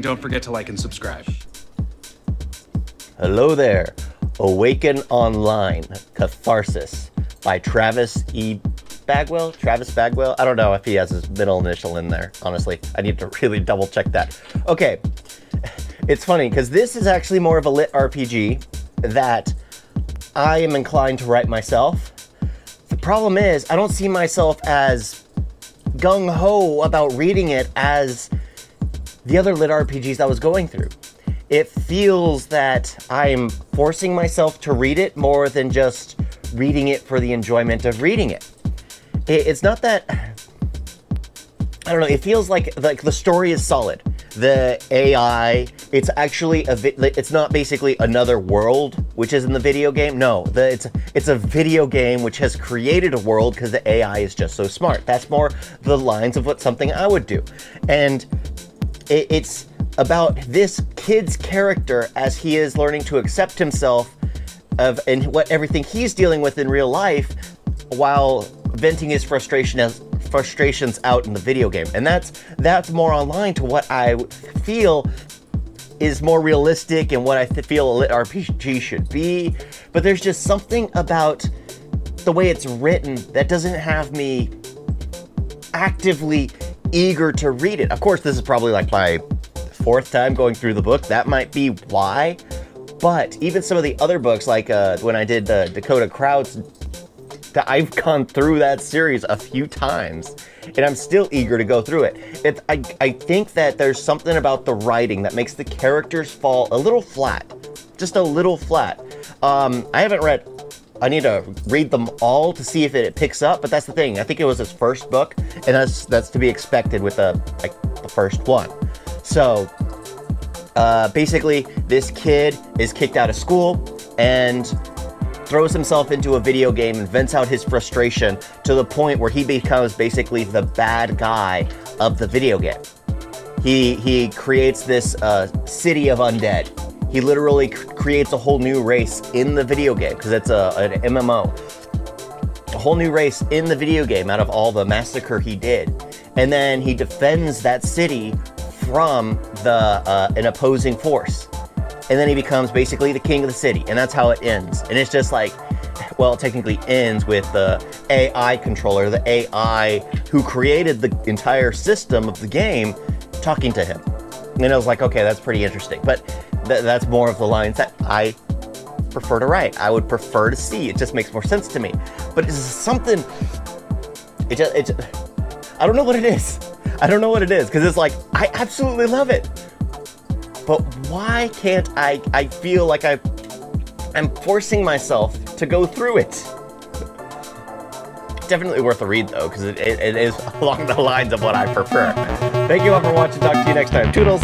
Don't forget to like and subscribe. Hello there. Awaken Online, Catharsis by Travis E. Bagwell? Travis Bagwell? I don't know if he has his middle initial in there, honestly. I need to really double check that. Okay, it's funny because this is actually more of a lit RPG that I am inclined to write myself. The problem is I don't see myself as gung-ho about reading it as the other lit RPGs I was going through. It feels that I'm forcing myself to read it more than just reading it for the enjoyment of reading it. It's not that, I don't know, it feels like the story is solid. The AI, it's actually, it's not basically another world, which is in the video game. No, it's a video game which has created a world because the AI is just so smart. That's more the lines of what something I would do. And it's about this kid's character as he is learning to accept himself and what everything he's dealing with in real life while venting his frustrations out in the video game. And that's more online to what I feel is more realistic and what I feel a lit RPG should be. But there's just something about the way it's written that doesn't have me actively eager to read it. Of course, this is probably like my fourth time going through the book. That might be why. But even some of the other books, like when I did the Dakota Crowds, I've gone through that series a few times, and I'm still eager to go through it. I think that there's something about the writing that makes the characters fall a little flat, just a little flat. I haven't read. I need to read them all to see if it picks up, but that's the thing. I think it was his first book, and that's to be expected with the first one. So basically, this kid is kicked out of school and throws himself into a video game and vents out his frustration to the point where he becomes basically the bad guy of the video game. He creates this city of undead. He literally creates a whole new race in the video game because it's an MMO. A whole new race in the video game out of all the massacre he did. And then he defends that city from an opposing force. And then he becomes basically the king of the city, and that's how it ends. And it's just like, well, it technically ends with the AI controller, the AI who created the entire system of the game, talking to him. And I was like, okay, that's pretty interesting. But that's more of the lines that I prefer to write. I would prefer to see. It just makes more sense to me. But it's something, I don't know what it is. I don't know what it is, because it's like, I absolutely love it. But why can't I feel like I'm forcing myself to go through it? Definitely worth a read, though, because it is along the lines of what I prefer. Thank you all for watching. Talk to you next time. Toodles!